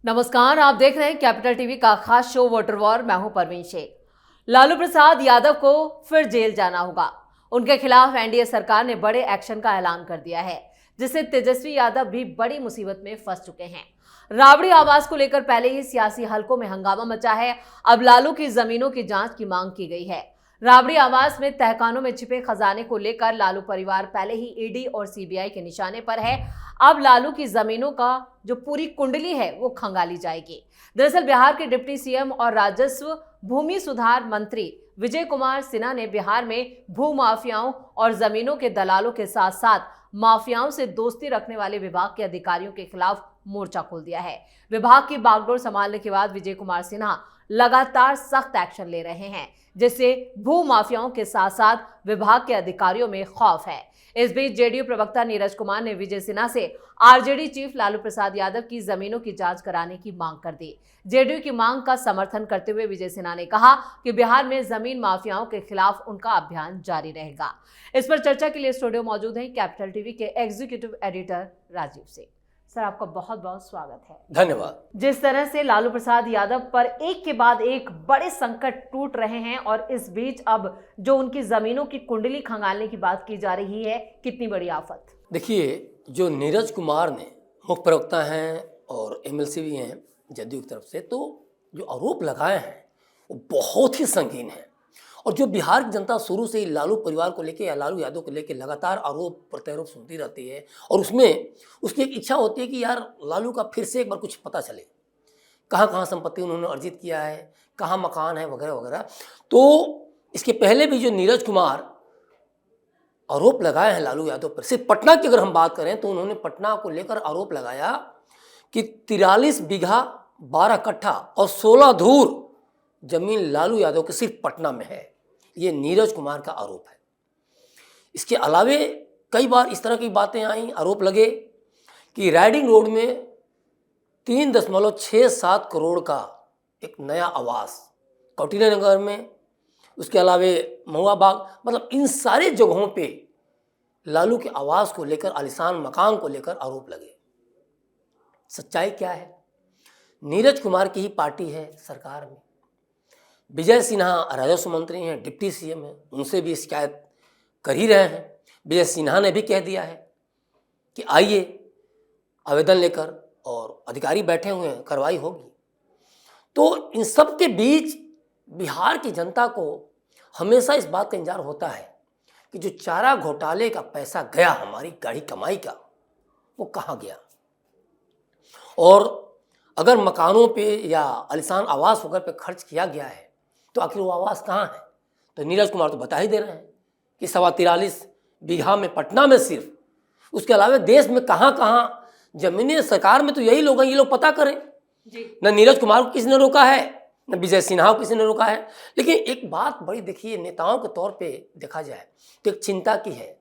नमस्कार, आप देख रहे हैं कैपिटल टीवी का खास शो वोटर वॉर। मैं हूं परवीन शेख। लालू प्रसाद यादव को फिर जेल जाना होगा। उनके खिलाफ एनडीए सरकार ने बड़े एक्शन का ऐलान कर दिया है, जिससे तेजस्वी यादव भी बड़ी मुसीबत में फंस चुके हैं। राबड़ी आवास को लेकर पहले ही सियासी हलकों में हंगामा मचा है। अब लालू की जमीनों की जांच की मांग की गई है। राबड़ी आवास में तहखानों में छिपे खजाने को लेकर लालू परिवार पहले ही ईडी और सीबीआई के निशाने पर है। अब लालू की जमीनों का जो पूरी कुंडली है वो खंगाली जाएगी। दरअसल बिहार के डिप्टी सीएम और राजस्व भूमि सुधार मंत्री विजय कुमार सिन्हा ने बिहार में भू माफियाओं और जमीनों के दलालों के साथ साथ माफियाओं से दोस्ती रखने वाले विभाग के अधिकारियों के खिलाफ मोर्चा खोल दिया है। विभाग की बागडोर संभालने के बाद विजय कुमार सिन्हा लगातार सख्त एक्शन ले रहे हैं, जिससे भू माफियाओं के साथ साथ विभाग के अधिकारियों में खौफ है। इस बीच जेडीयू प्रवक्ता नीरज कुमार ने विजय सिन्हा से आरजेडी चीफ लालू प्रसाद यादव की जमीनों की जांच कराने की मांग कर दी। जेडीयू की मांग का समर्थन करते हुए विजय सिन्हा ने कहा कि बिहार में जमीन माफियाओं के खिलाफ उनका अभियान जारी रहेगा। इस पर चर्चा के लिए स्टूडियो मौजूद हैं कैपिटल टीवी के executive editor Rajeev Singh. Sir, आपका बहुत बहुत स्वागत है। धन्यवाद। जिस तरह से लालू प्रसाद यादव पर एक के बाद एक बड़े संकट टूट रहे हैं और इस बीच अब जो उनकी जमीनों की कुंडली खंगालने की बात की जा रही है, कितनी बड़ी आफत। देखिए, जो नीरज कुमार ने मुख्य प्रवक्ता हैं और एमएलसी भी हैं जदयू की तरफ से, तो जो आरोप लगाए हैं वो बहुत ही संगीन है। और जो बिहार की जनता शुरू से ही लालू परिवार को लेके या लालू यादव को लेके लगातार आरोप प्रत्यारोप सुनती रहती है और उसमें उसकी एक इच्छा होती है कि यार लालू का फिर से एक बार कुछ पता चले, कहाँ कहाँ संपत्ति उन्होंने अर्जित किया है, कहाँ मकान है वगैरह वगैरह। तो इसके पहले भी जो नीरज कुमार आरोप लगाए हैं लालू यादव पर, सिर्फ पटना की अगर हम बात करें तो उन्होंने पटना को लेकर आरोप लगाया कि 43 बीघा 12 कट्ठा और 16 धूर जमीन लालू यादव के सिर्फ पटना में है। ये नीरज कुमार का आरोप है। इसके अलावे कई बार इस तरह की बातें आई, आरोप लगे कि राइडिंग रोड में 3.67 करोड़ का एक नया आवास, कौटिल्य नगर में, उसके अलावे महुआ बाग, मतलब इन सारे जगहों पे लालू के आवास को लेकर, आलीशान मकान को लेकर आरोप लगे। सच्चाई क्या है? नीरज कुमार की ही पार्टी है सरकार में, विजय सिन्हा राजस्व मंत्री हैं, डिप्टी सीएम हैं, उनसे भी शिकायत कर ही रहे हैं। विजय सिन्हा ने भी कह दिया है कि आइए आवेदन लेकर, और अधिकारी बैठे हुए हैं, कार्रवाई होगी। तो इन सब के बीच बिहार की जनता को हमेशा इस बात का इंतजार होता है कि जो चारा घोटाले का पैसा गया, हमारी गाढ़ी कमाई का, वो कहाँ गया। और अगर मकानों पे या आलीशान आवास वगैरह पे खर्च किया गया है तो आखिर वो आवास कहाँ है? तो नीरज कुमार तो बता ही दे रहे हैं कि 43 बीघा में पटना में सिर्फ, उसके अलावा देश में कहाँ कहाँ जमीनें सरकार में, तो यही लोग हैं, ये लोग पता करें जी। न नीरज कुमार को किसी ने रोका है, न विजय सिन्हा को किसी ने रोका है। लेकिन एक बात बड़ी, देखिए, नेताओं के तौर पे देखा जाए तो एक चिंता की है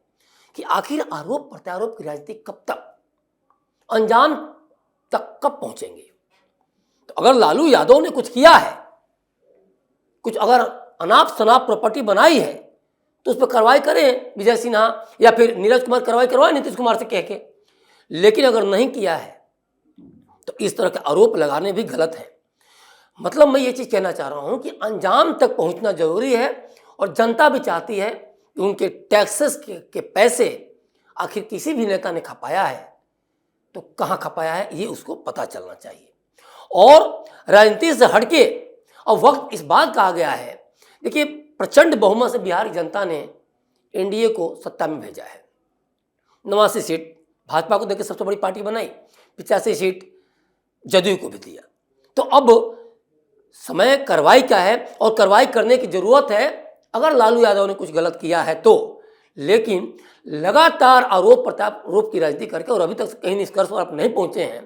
कि आखिर आरोप प्रत्यारोप की राजनीति कब तक, अंजाम तक कब पहुंचेंगे। तो अगर लालू यादव ने कुछ किया है, कुछ अगर अनाप शनाप प्रॉपर्टी बनाई है, तो उस पर कार्रवाई करें विजय सिन्हा या फिर नीरज कुमार, कार्रवाई करवाएं नीतीश कुमार से कह के। लेकिन अगर नहीं किया है तो इस तरह के आरोप लगाने भी गलत है। मतलब मैं ये चीज़ कहना चाह रहा हूं कि अंजाम तक पहुंचना जरूरी है, और जनता भी चाहती है कि उनके टैक्सेस के पैसे आखिर किसी भी नेता ने खपाया है तो कहाँ खपाया है, ये उसको पता चलना चाहिए। और राजनीति से हटके अब वक्त इस बात का आ गया है, देखिए, प्रचंड बहुमत से बिहार की जनता ने एनडीए को सत्ता में भेजा है। 89 सीट भाजपा को देकर सबसे बड़ी पार्टी बनाई, 85 सीट जदयू को भी दिया। तो अब समय कार्रवाई का है, और कार्रवाई करने की जरूरत है अगर लालू यादव ने कुछ गलत किया है तो। लेकिन लगातार आरोप प्रत्यारोप की राजनीति करके, और अभी तक कहीं निष्कर्ष पर आप नहीं पहुंचे हैं,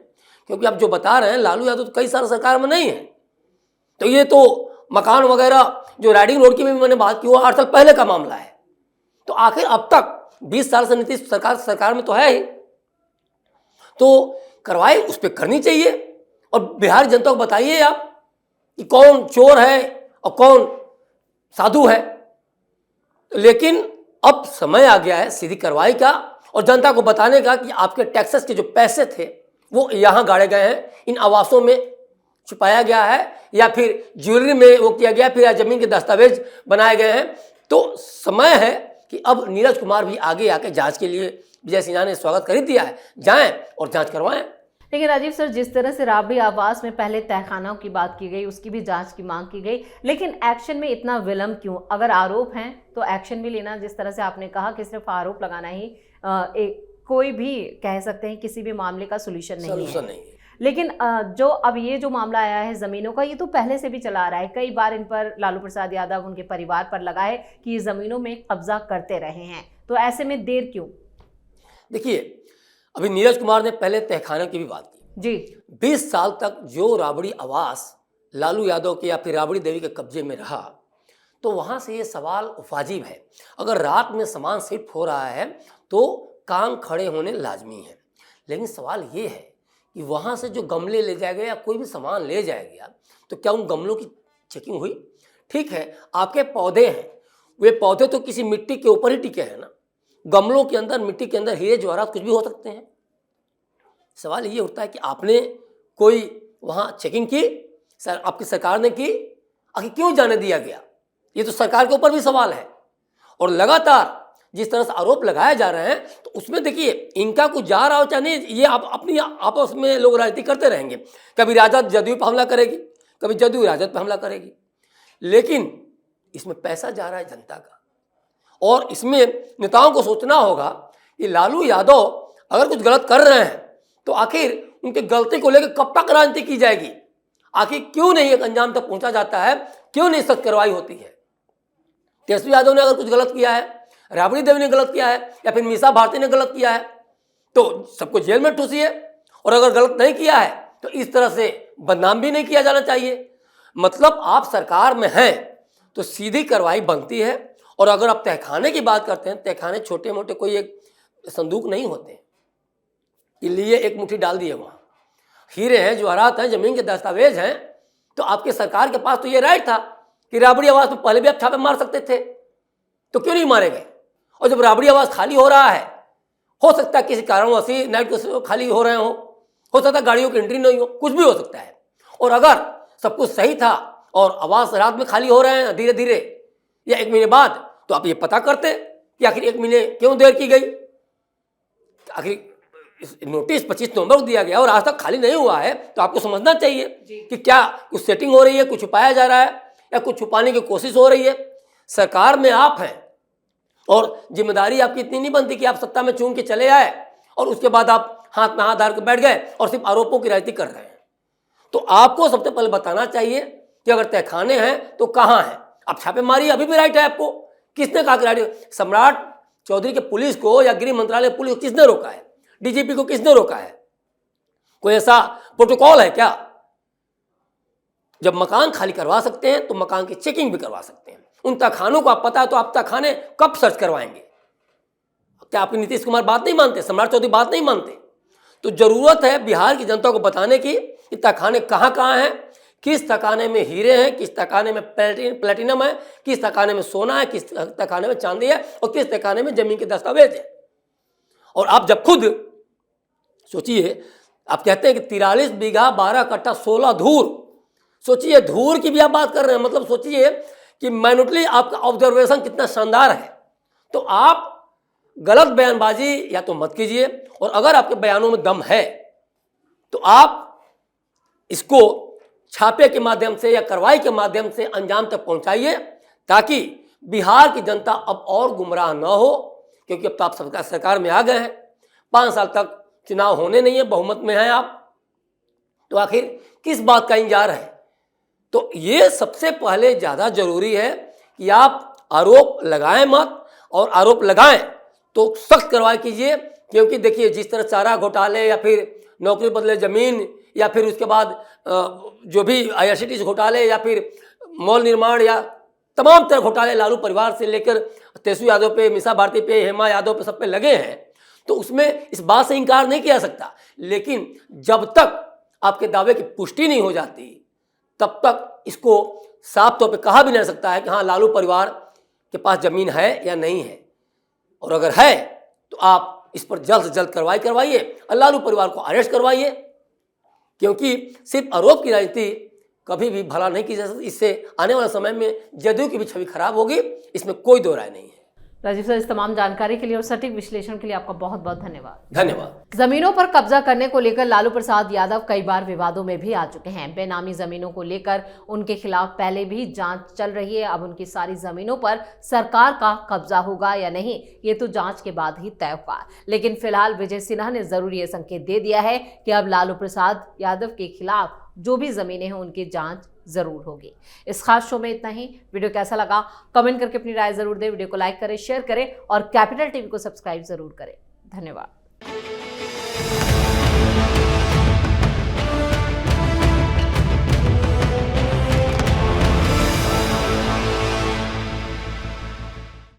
क्योंकि आप जो बता रहे हैं लालू यादव तो कई साल सरकार में नहीं है। तो ये तो मकान वगैरह जो राइडिंग रोड की भी मैंने बात की, वो 8 साल पहले का मामला है। तो आखिर अब तक 20 साल से नीतीश सरकार में तो है ही, तो कार्रवाई उस पर करनी चाहिए। और बिहार जनता को बताइए आप कि कौन चोर है और कौन साधु है। लेकिन अब समय आ गया है सीधी कार्रवाई का, और जनता को बताने का कि आपके टैक्सेस के जो पैसे थे वो यहाँ गाड़े गए हैं, इन आवासों में छुपाया गया है, या फिर ज्वेलरी में वो किया गया, फिर जमीन के दस्तावेज बनाए गए हैं। तो समय है कि अब नीरज कुमार भी आगे आके जांच के लिए, विजय सिन्हा ने स्वागत कर ही दिया है, जाएं और जांच करवाएं। लेकिन राजीव सर, जिस तरह से राबड़ी आवास में पहले तहखानों की बात की गई, उसकी भी जांच की मांग की गई, लेकिन एक्शन में इतना विलंब क्यों? अगर आरोप हैं तो एक्शन भी लेना, जिस तरह से आपने कहा कि सिर्फ आरोप लगाना ही कोई भी कह सकते हैं किसी भी मामले का सोल्यूशन नहीं है। लेकिन जो अब ये जो मामला आया है ज़मीनों का, ये तो पहले से भी चला आ रहा है। कई बार इन पर लालू प्रसाद यादव, उनके परिवार पर लगा है कि ये ज़मीनों में कब्जा करते रहे हैं, तो ऐसे में देर क्यों? देखिए, अभी नीरज कुमार ने पहले तहखाने की भी बात की जी। 20 साल तक जो राबड़ी आवास लालू यादव के या फिर राबड़ी देवी के कब्जे में रहा, तो वहाँ से ये सवाल वाजिब है, अगर रात में सामान शिफ्ट हो रहा है तो काम खड़े होने लाजमी है। लेकिन सवाल ये है कि वहाँ से जो गमले ले जाया गया या कोई भी सामान ले जाया गया, तो क्या उन गमलों की चेकिंग हुई? ठीक है, आपके पौधे हैं, वे पौधे तो किसी मिट्टी के ऊपर ही टिके हैं ना, गमलों के अंदर, मिट्टी के अंदर हीरे जवाहरात कुछ भी हो सकते हैं। सवाल ये उठता है कि आपने कोई वहाँ चेकिंग की, सर आपकी सरकार ने की, आखिर क्यों जाने दिया गया? ये तो सरकार के ऊपर भी सवाल है। और लगातार जिस तरह से आरोप लगाए जा रहे हैं, तो उसमें देखिए, इनका कुछ जा रहा हो चाहे नहीं, ये अपनी आपस में लोग राजनीति करते रहेंगे। कभी राजद जदयू पर हमला करेगी, कभी जदयू राजद पर हमला करेगी, लेकिन इसमें पैसा जा रहा है जनता का। और इसमें नेताओं को सोचना होगा कि लालू यादव अगर कुछ गलत कर रहे हैं तो आखिर उनके गलती को लेकर कब तक राजनीति की जाएगी? आखिर क्यों नहीं एक अंजाम तक पहुंचा जाता है? क्यों नहीं सख्त कार्रवाई होती है? तेजस्वी यादव ने अगर कुछ गलत किया है, राबड़ी देवी ने गलत किया है, या फिर मीसा भारती ने गलत किया है, तो सबको जेल में ठूसिए। और अगर गलत नहीं किया है तो इस तरह से बदनाम भी नहीं किया जाना चाहिए। मतलब आप सरकार में हैं तो सीधी कार्रवाई बनती है। और अगर आप तहखाने की बात करते हैं, तहखाने छोटे मोटे कोई एक संदूक नहीं होते कि लिए एक मुट्ठी डाल दिए, वहाँ हीरे हैं, जवाहरात हैं, जमीन के दस्तावेज हैं। तो आपके सरकार के पास तो ये राइट था कि राबड़ी आवास में पहले भी आप छापे मार सकते थे, तो क्यों नहीं मारे गए? और जब राबड़ी आवास खाली हो रहा है, हो सकता है किसी कारणवश नाइट को खाली हो रहे हो सकता है गाड़ियों की एंट्री नहीं हो, कुछ भी हो सकता है। और अगर सब कुछ सही था और आवास रात में खाली हो रहे हैं धीरे धीरे या 1 महीने बाद, तो आप ये पता करते कि आखिर 1 महीने क्यों देर की गई। आखिर नोटिस 25 नवंबर को दिया गया और आज तक खाली नहीं हुआ है, तो आपको समझना चाहिए कि क्या कुछ सेटिंग हो रही है, कुछ छुपाया जा रहा है या कुछ छुपाने की कोशिश हो रही है। सरकार में आप हैं और जिम्मेदारी आपकी इतनी नहीं बनती कि आप सत्ता में चूम के चले आए और उसके बाद आप हाथ में हाथ डाल के बैठ गए और सिर्फ आरोपों की राजनीति कर रहे हैं। तो आपको सबसे पहले बताना चाहिए कि अगर तहखाने हैं तो कहाँ हैं। आप छापे मारिए, अभी भी राइट है आपको। किसने कहा कि राइट? सम्राट चौधरी के पुलिस को या गृह मंत्रालय पुलिस को किसने रोका है? डीजीपी को किसने रोका है? कोई ऐसा प्रोटोकॉल है क्या? जब मकान खाली करवा सकते हैं तो मकान की चेकिंग भी करवा सकते हैं। उन तहखानों को आप पता है तो आप तहखाने कब सर्च करवाएंगे? क्या आप नीतीश कुमार बात नहीं मानते? सम्राट चौधरी बात नहीं मानते? तो जरूरत है बिहार की जनता को बताने की कि तहखाने कहाँ कहाँ हैं, किस तहखाने में हीरे हैं, किस तहखाने में प्लेटिनम है, किस तहखाने में सोना है, किस तहखाने में चांदी है और किस तहखाने में जमीन के दस्तावेज है। और आप जब खुद सोचिए, आप कहते हैं कि 43 बीघा 12 कट्ठा 16 धूर, सोचिए धूर की भी आप बात कर रहे हैं। मतलब सोचिए कि माइन्यूटली आपका ऑब्जर्वेशन कितना शानदार है। तो आप गलत बयानबाजी या तो मत कीजिए, और अगर आपके बयानों में दम है तो आप इसको छापे के माध्यम से या कार्रवाई के माध्यम से अंजाम तक पहुंचाइए, ताकि बिहार की जनता अब और गुमराह न हो। क्योंकि अब तो आप सरकार में आ गए हैं, 5 साल तक चुनाव होने नहीं है, बहुमत में हैं आप, तो आखिर किस बात का इंतजार है? तो ये सबसे पहले ज़्यादा जरूरी है कि आप आरोप लगाएं मत, और आरोप लगाएं तो सख्त कार्रवाई कीजिए। क्योंकि देखिए, जिस तरह चारा घोटाले या फिर नौकरी बदले ज़मीन या फिर उसके बाद जो भी IRCTC घोटाले या फिर मॉल निर्माण या तमाम तरह घोटाले लालू परिवार से लेकर तेजस्वी यादव पे, मीसा भारती पे, हेमा यादव पे, सब पे लगे हैं, तो उसमें इस बात से इनकार नहीं किया सकता। लेकिन जब तक आपके दावे की पुष्टि नहीं हो जाती, तब तक इसको साफ तौर पे कहा भी नहीं सकता है कि हाँ लालू परिवार के पास ज़मीन है या नहीं है। और अगर है तो आप इस पर जल्द से जल्द कार्रवाई करवाइए और लालू परिवार को अरेस्ट करवाइए, क्योंकि सिर्फ आरोप की राजनीति कभी भी भला नहीं की जा सकती। इससे आने वाले समय में जदयू की भी छवि खराब होगी, इसमें कोई दो राय नहीं है। राजीव सर, इस तमाम जानकारी के लिए और सटीक विश्लेषण के लिए आपका बहुत बहुत धन्यवाद। धन्यवाद। जमीनों पर कब्जा करने को लेकर लालू प्रसाद यादव कई बार विवादों में भी आ चुके हैं। बेनामी जमीनों को लेकर उनके खिलाफ पहले भी जांच चल रही है। अब उनकी सारी जमीनों पर सरकार का कब्जा होगा या नहीं, ये तो जांच के बाद ही तय होगा। लेकिन फिलहाल विजय सिन्हा ने जरूर ये संकेत दे दिया है कि अब लालू प्रसाद यादव के खिलाफ जो भी जमीनें हैं उनकी जांच जरूर होगी। इस खास शो में इतना ही। वीडियो कैसा लगा कमेंट करके अपनी राय जरूर दें। वीडियो को लाइक करें, शेयर करें और कैपिटल टीवी को सब्सक्राइब जरूर करें। धन्यवाद।